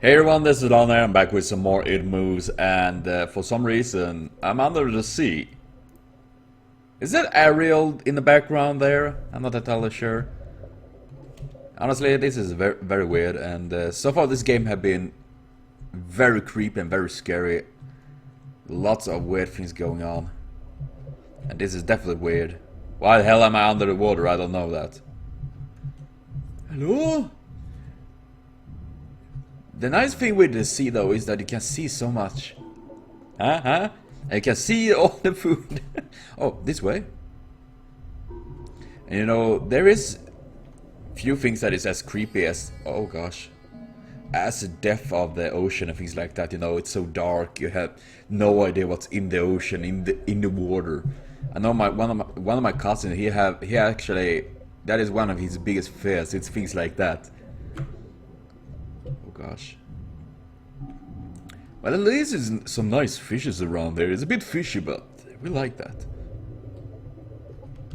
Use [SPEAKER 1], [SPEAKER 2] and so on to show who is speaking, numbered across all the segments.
[SPEAKER 1] Hey everyone, this is Lana. I'm back with some more It Moves, and for some reason I'm under the sea. Is that Ariel in the background there? I'm not entirely sure. Honestly, this is very weird, and so far this game has been very creepy and very scary. Lots of weird things going on. And this is definitely weird. Why the hell am I under the water? I don't know that. Hello? The nice thing with the sea though is that you can see so much. And you can see all the food. Oh, this way. And you know, there is few things that is as creepy as, oh gosh, as the depth of the ocean and things like that. You know, it's so dark, you have no idea what's in the ocean, in the water. I know one of my cousins, he actually, that is one of his biggest fears. It's things like that. Oh gosh. Well, at least there's some nice fishes around there. It's a bit fishy, but we like that.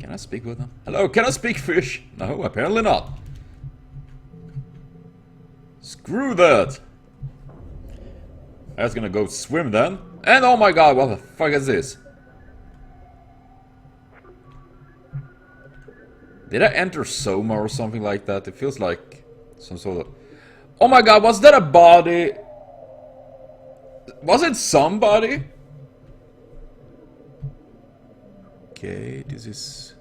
[SPEAKER 1] Can I speak with them? Hello, can I speak fish? No, apparently not. Screw that. I was gonna go swim then. And oh my god, what the fuck is this? Did I enter Soma or something like that? It feels like some sort of... Oh my god, was that a body? Was it somebody? Okay, this is...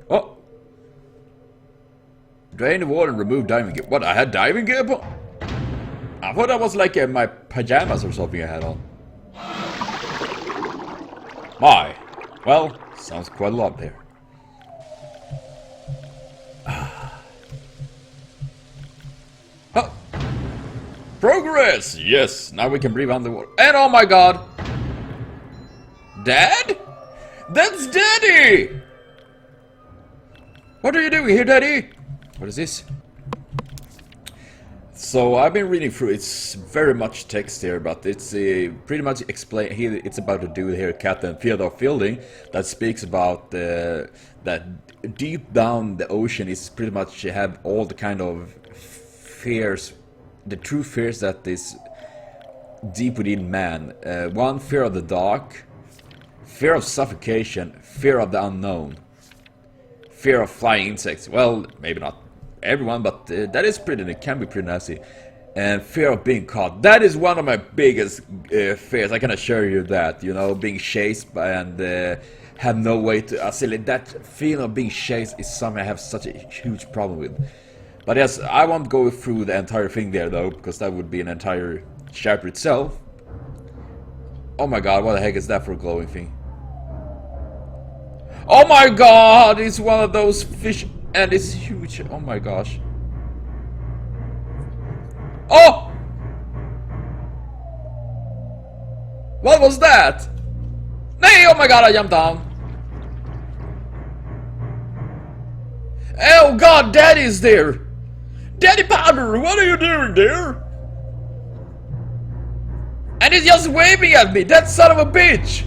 [SPEAKER 1] Oh! Drain the water and remove diving gear. What, I had diving gear? I thought that was like my pajamas or something I had on. My! Well, sounds quite a lot there. Oh! Progress! Yes, now we can breathe underwater. And oh my god! Dad? That's Daddy! What are you doing here, Daddy? What is this? So I've been reading through. It's very much text here, but it's pretty much explain here. It's about a dude here, Captain Theodore Fielding, that speaks about that deep down the ocean is pretty much have all the kind of fears, the true fears that is deep within man. One, fear of the dark, fear of suffocation, fear of the unknown, fear of flying insects. Well, maybe not everyone, but that is pretty, it can be pretty nasty. And fear of being caught. That is one of my biggest fears, I can assure you that. You know, being chased by and have no way to assimilate. That feeling of being chased is something I have such a huge problem with. But yes, I won't go through the entire thing there though, because that would be an entire chapter itself. Oh my god, what the heck is that for a glowing thing? Oh my god, it's one of those fish, and it's huge. Oh my gosh. Oh! What was that? Nay, oh my god, I jumped down. Oh god, Daddy's there. Daddy Powder, what are you doing there? And he's just waving at me, that son of a bitch!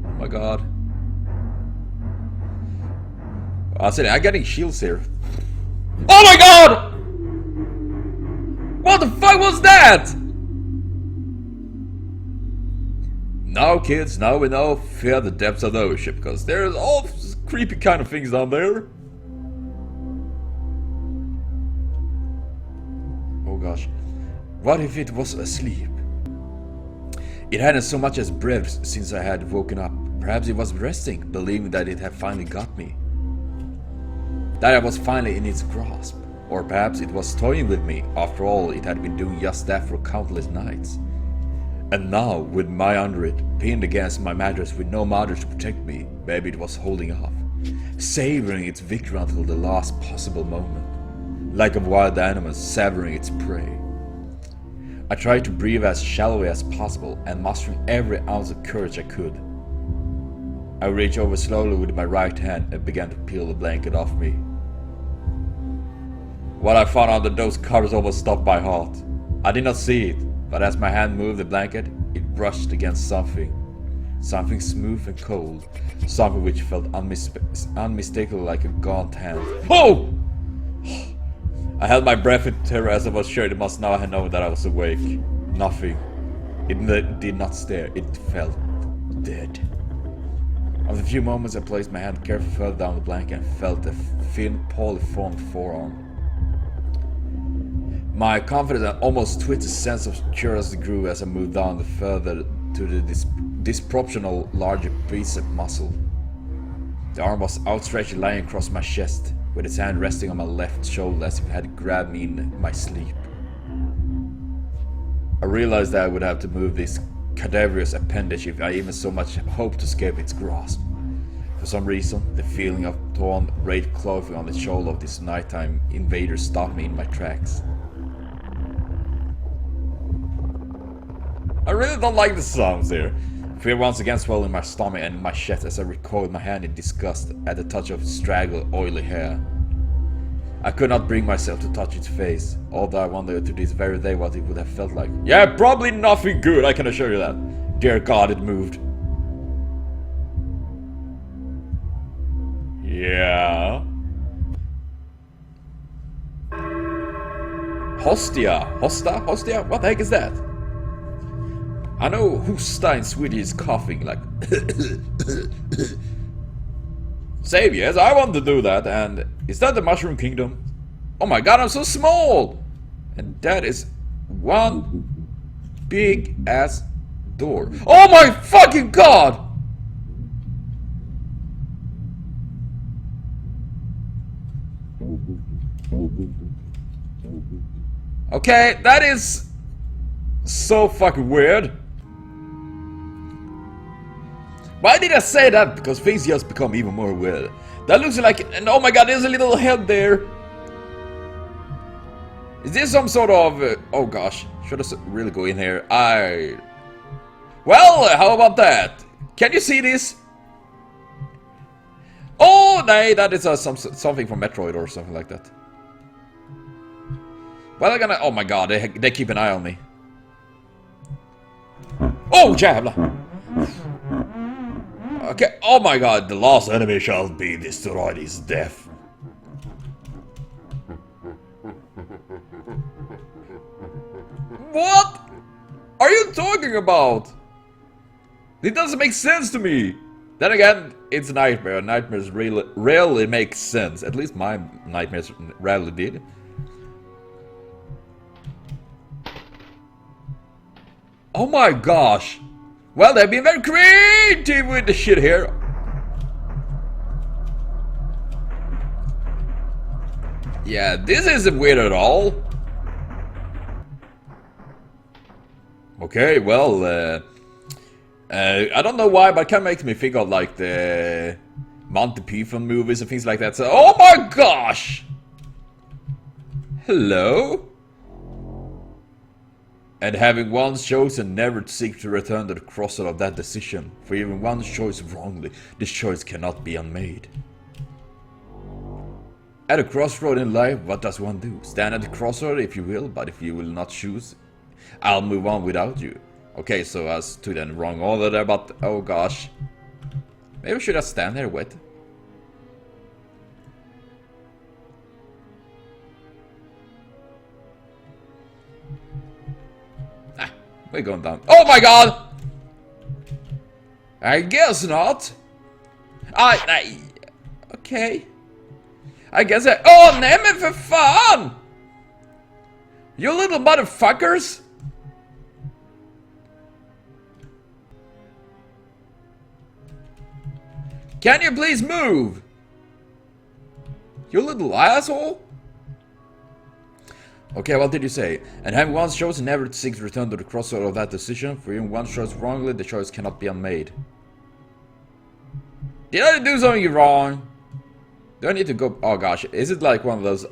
[SPEAKER 1] Oh my god. I said, I'm getting shields here. Oh my god! What the fuck was that? Now kids, now we know, fear the depths of the ocean, because there's all creepy kind of things down there. Oh gosh. What if it was asleep? It hadn't so much as breathed since I had woken up. Perhaps it was resting, believing that it had finally got me. That I was finally in its grasp. Or perhaps it was toying with me. After all, it had been doing just that for countless nights. And now, with my under it, pinned against my mattress with no mother to protect me, maybe it was holding off, savoring its victory until the last possible moment, like a wild animal savoring its prey. I tried to breathe as shallowly as possible, and mustering every ounce of courage I could. I reached over slowly with my right hand and began to peel the blanket off me. What I found under those covers almost stopped my heart. I did not see it, but as my hand moved the blanket, it brushed against something. Something smooth and cold. Something which felt unmistakably like a gaunt hand. Oh! I held my breath in terror as I was sure it must now have known that I was awake. Nothing. It did not stare. It felt dead. After a few moments, I placed my hand carefully further down the blanket and felt a thin, poorly formed forearm. My confidence and almost twisted sense of curiosity grew as I moved down further to the disproportional larger bicep muscle. The arm was outstretched, lying across my chest, with its hand resting on my left shoulder as if it had grabbed me in my sleep. I realized that I would have to move this cadaverous appendage if I even so much hoped to escape its grasp. For some reason, the feeling of torn, raped clothing on the shoulder of this nighttime invader stopped me in my tracks. I really don't like the sounds here. Fear once again swelled in my stomach and in my chest as I recoiled my hand in disgust at the touch of straggled, oily hair. I could not bring myself to touch its face, although I wondered to this very day what it would have felt like. Yeah, probably nothing good, I can assure you that. Dear God, it moved. Yeah. Hostia? Hosta? Hostia? What the heck is that? I know Hosta in Swedish is coughing like Save, yes, I want to do that. And is that the Mushroom Kingdom? Oh my god, I'm so small! And that is one big ass door. Oh my fucking god! Okay, that is so fucking weird. Why did I say that? Because things just become even more weird. That looks like, and oh my god, there's a little head there. Is this some sort of, oh gosh, should I really go in here? Well, how about that? Can you see this? Oh, no, that is something from Metroid or something like that. Well, I'm gonna, oh my god, they keep an eye on me. Oh, jävlar! Okay, oh my god, the last enemy shall be destroyed is death. What are you talking about? It doesn't make sense to me. Then again, it's a nightmare. Nightmares rarely make sense. At least my nightmares rarely did. Oh my gosh. Well, they've been very creative with the shit here. Yeah, this isn't weird at all. Okay, well, I don't know why, but it kind of makes me think of like the Monty Python movies and things like that. So, oh my gosh! Hello? And having once chosen never to seek to return to the crossroad of that decision, for even one choice wrongly, this choice cannot be unmade. At a crossroad in life, what does one do? Stand at the crossroad if you will, but if you will not choose, I'll move on without you. Okay, so I took that in the wrong order there, but oh gosh. Maybe should I stand there wet? We're going down. Oh my god! I guess not. Okay. I guess I... Oh, nämen för fan! You little motherfuckers! Can you please move? You little asshole! Okay, what did you say? And having once chosen never to seek to return to the crossroad of that decision, for even one choice wrongly, the choice cannot be unmade. Did I do something wrong? Do I need to go? Oh gosh, is it like one of those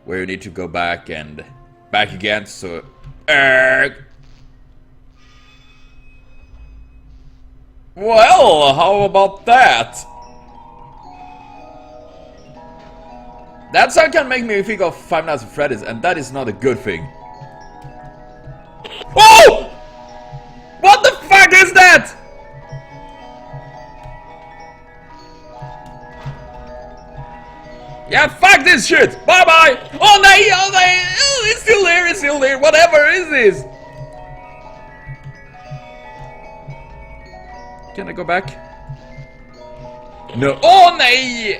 [SPEAKER 1] where you need to go back and back again? So, well, how about that? That sound can make me think of Five Nights at Freddy's, and that is not a good thing. Oh! What the fuck is that? Yeah, fuck this shit! Bye bye! Oh no! Oh no! Oh, it's still there! It's still there! Whatever is this? Can I go back? No! Oh no!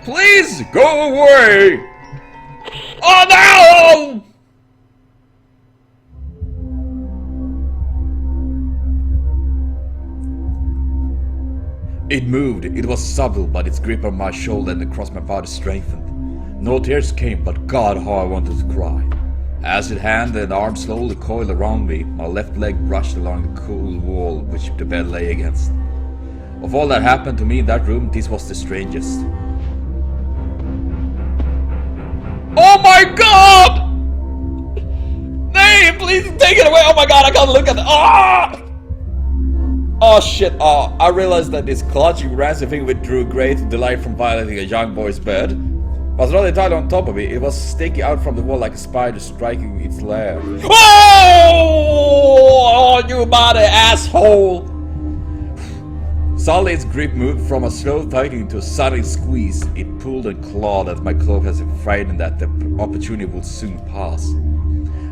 [SPEAKER 1] Please go away! Oh no! It moved. It was subtle, but its grip on my shoulder and across my body strengthened. No tears came, but God, how I wanted to cry. As its hand and arm slowly coiled around me, my left leg brushed along the cool wall which the bed lay against. Of all that happened to me in that room, this was the strangest. Oh my God! Nay, please take it away! Oh my God, I can't look at it! Ah! Oh shit, oh, I realized that this clutching rancid thing withdrew great delight from violating a young boy's bed. Was not entirely on top of it, it was sticking out from the wall like a spider striking its lair. Oh, you body asshole! Suddenly its grip moved from a slow tugging to a sudden squeeze. It pulled and clawed at my cloak as if frightened that the opportunity would soon pass.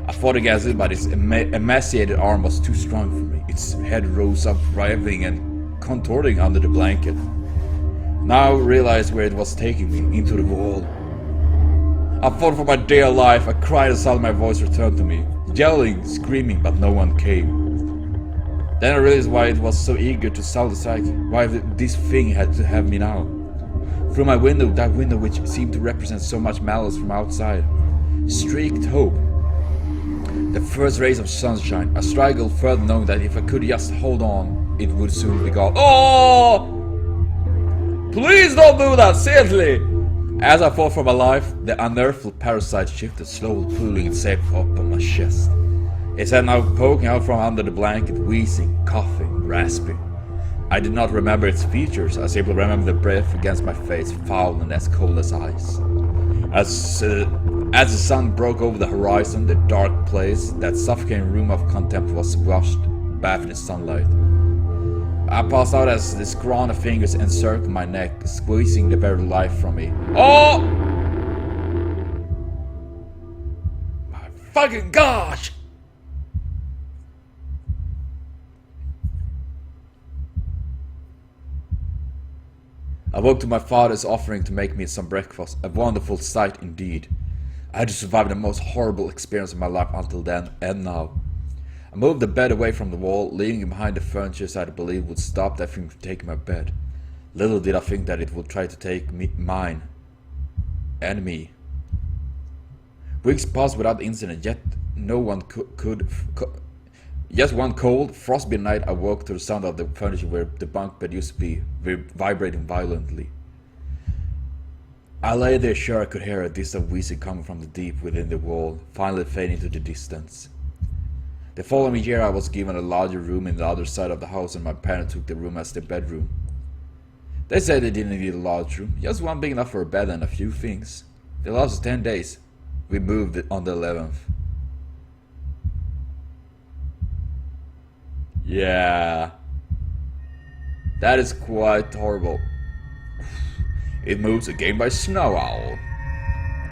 [SPEAKER 1] I fought against it, but its emaciated arm was too strong for me. Its head rose up, writhing and contorting under the blanket. Now I realized where it was taking me, into the wall. I fought for my dear life. I cried as suddenly my voice returned to me, yelling, screaming, but no one came. Then I realized why it was so eager to sell the psyche, why this thing had to have me now. Through my window, that window which seemed to represent so much malice from outside, streaked hope. The first rays of sunshine. I struggled further, knowing that if I could just hold on, it would soon be gone. Oh! Please don't do that, seriously! As I fought for my life, the unearthly parasite shifted, slowly pulling itself up on my chest. Its head now poking out from under the blanket, wheezing, coughing, rasping. I did not remember its features, I simply remember the breath against my face, foul and as cold as ice. As the sun broke over the horizon, the dark place, that suffocating room of contempt was washed, bathed in sunlight. I passed out as the scrawny fingers encircled my neck, squeezing the very life from me. Oh! My fucking gosh! I woke to my father's offering to make me some breakfast, a wonderful sight indeed. I had to survive the most horrible experience of my life until then and now. I moved the bed away from the wall, leaving behind the furniture I believed would stop that thing from taking my bed. Little did I think that it would try to take mine. And me. Weeks passed without incident, yet no one just one cold, frostbitten night I woke to the sound of the furniture where the bunk bed used to be, vibrating violently. I lay there sure I could hear a distant wheezing coming from the deep within the wall, finally fading into the distance. The following year I was given a larger room in the other side of the house, and my parents took the room as their bedroom. They said they didn't need a large room, just one big enough for a bed and a few things. They lasted 10 days. We moved on the 11th. Yeah. That is quite horrible. It moves again by Snow Owl.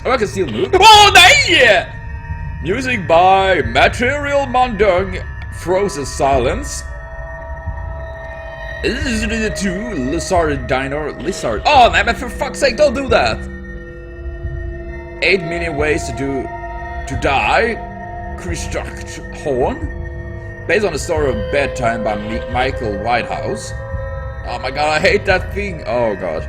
[SPEAKER 1] Oh, I can still move. Oh, no! Music by Material Mondung. Frozen Silence. Is it the two Lizard Diner? Lizard. Oh, no, but for fuck's sake, don't do that! 8 million ways to die. Christoph Horn. Based on the story of Bedtime by Michael Whitehouse. Oh my god, I hate that thing. Oh god.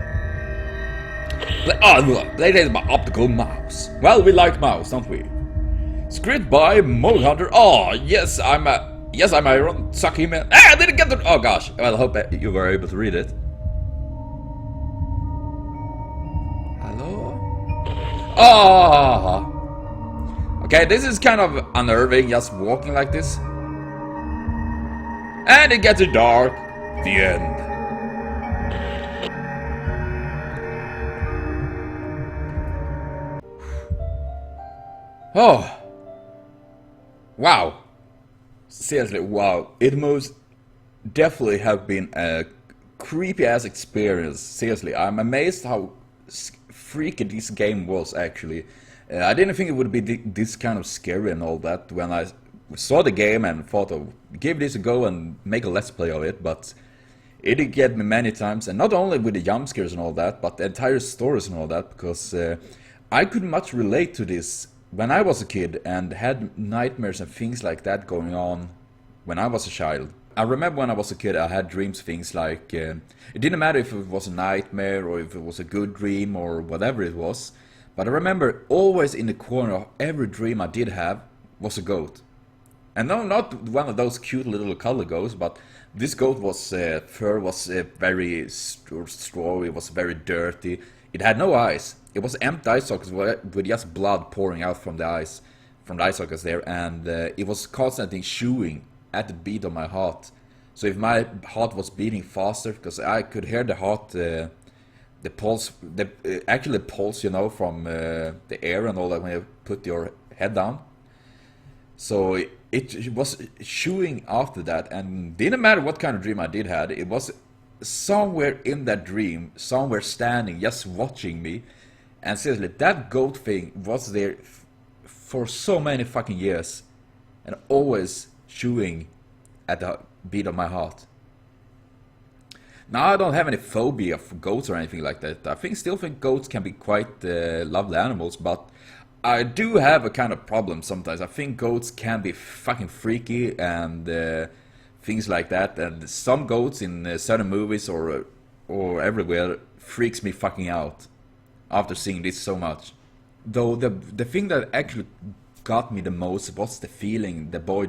[SPEAKER 1] Oh look, played by Optical Mouse. Well, we like mouse, don't we? Script by Mole Hunter. Oh yes, I'm Iron. Suck him in. Ah, I didn't get the. Oh gosh. Well, I hope you were able to read it. Hello. Oh. Okay, this is kind of unnerving, just walking like this. And it gets dark. The end. Oh. Wow. Seriously, wow. It must definitely have been a creepy ass experience. Seriously, I'm amazed how freaky this game was actually. I didn't think it would be this kind of scary and all that when I saw the game and thought of give this a go and make a let's play of it, but it did get me many times, and not only with the jump scares and all that, but the entire stories and all that, because I could much relate to this when I was a kid and had nightmares and things like that going on when I was a child. I remember when I was a kid I had dreams things like, it didn't matter if it was a nightmare or if it was a good dream or whatever it was, but I remember always in the corner of every dream I did have was a goat. And no, not one of those cute little color goats, but this goat was, fur was very strawy, it was very dirty, it had no eyes. It was empty eye sockets with just blood pouring out from the eyes, from the eye sockets there, and it was constantly chewing at the beat of my heart. So if my heart was beating faster, because I could hear the heart, the pulse, actually the pulse, you know, from the air and all that when you put your head down. So it was chewing after that, and didn't matter what kind of dream I did had, it was somewhere in that dream, somewhere standing, just watching me. And seriously, that goat thing was there for so many fucking years, and always chewing at the beat of my heart. Now I don't have any phobia for goats or anything like that. Still think goats can be quite lovely animals, but I do have a kind of problem sometimes. I think goats can be fucking freaky and things like that. And some goats in certain movies or everywhere freaks me fucking out after seeing this so much. Though the thing that actually got me the most was the feeling the boy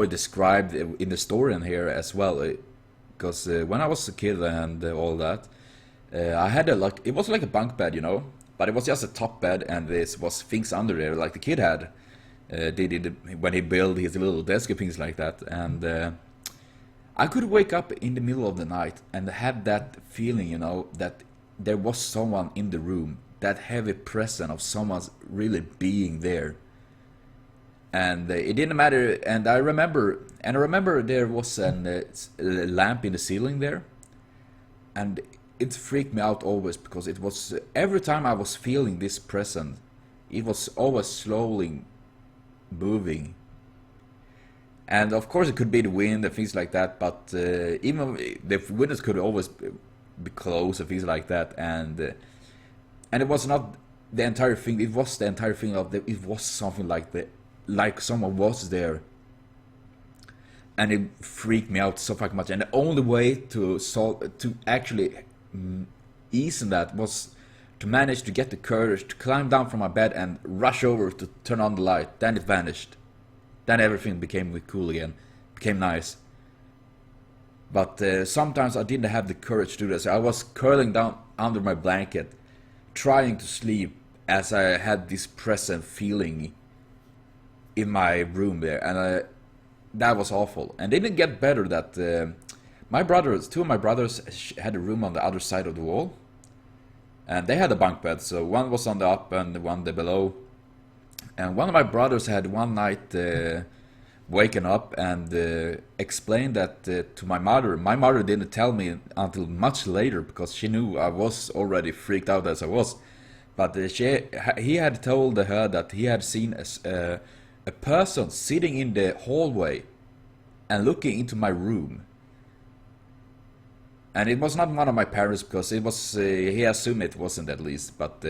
[SPEAKER 1] described in the story in here as well. Because when I was a kid and all that, I had it was like a bunk bed, you know, but it was just a top bed and there was things under there like the kid had did when he built his little desk and things like that. And I could wake up in the middle of the night and had that feeling, you know, that there was someone in the room, that heavy presence of someone really being there. And it didn't matter, and I remember there was a lamp in the ceiling there, and it freaked me out always, because it was, every time I was feeling this presence, it was always slowly moving. And of course it could be the wind and things like that, but even the windows could always be closed and things like that, and it was not the entire thing, it was the entire thing of it was something like someone was there, and it freaked me out so fucking much. And the only way to actually ease in that was to manage to get the courage to climb down from my bed and rush over to turn on the light. Then it vanished. Then everything became cool again, became nice. But sometimes I didn't have the courage to do this. I was curling down under my blanket, trying to sleep as I had this present feeling in my room there, and that was awful. And it didn't get better that two of my brothers had a room on the other side of the wall, and they had a bunk bed, so one was on the up and one the below. And one of my brothers had one night waken up and explained that to my mother. My mother didn't tell me until much later, because she knew I was already freaked out as I was. But he had told her that he had seen a person sitting in the hallway and looking into my room. And it was not one of my parents, because it was, he assumed it wasn't at least. But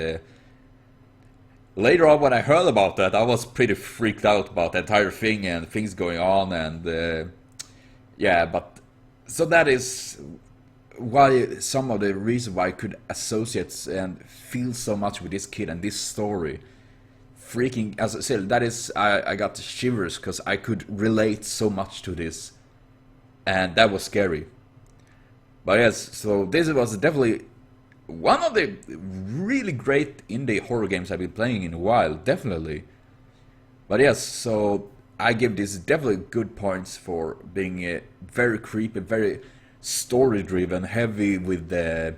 [SPEAKER 1] later on when I heard about that, I was pretty freaked out about the entire thing and things going on. And yeah, but so that is why some of the reason why I could associate and feel so much with this kid and this story. Freaking, as I said, that is, I got shivers because I could relate so much to this, and that was scary. But yes, so this was definitely one of the really great indie horror games I've been playing in a while, definitely. But yes, so I give this definitely good points for being very creepy, very story driven, heavy with the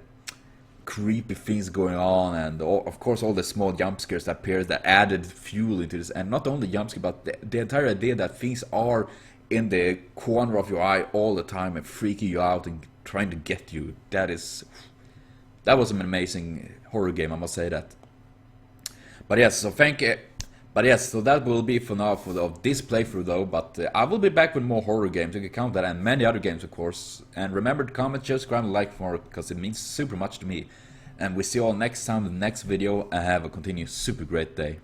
[SPEAKER 1] creepy things going on, and of course all the small jump scares that appears that added fuel into this. And not only jump scares, but the entire idea that things are in the corner of your eye all the time and freaking you out and trying to get you. That is that was an amazing horror game, I must say that. But yes, so thank you. But yes, so that will be for now of this playthrough though, but I will be back with more horror games, you can count that, and many other games of course. And remember to comment, share, subscribe, and like for it, because it means super much to me. And we see you all next time in the next video, and have a continued super great day.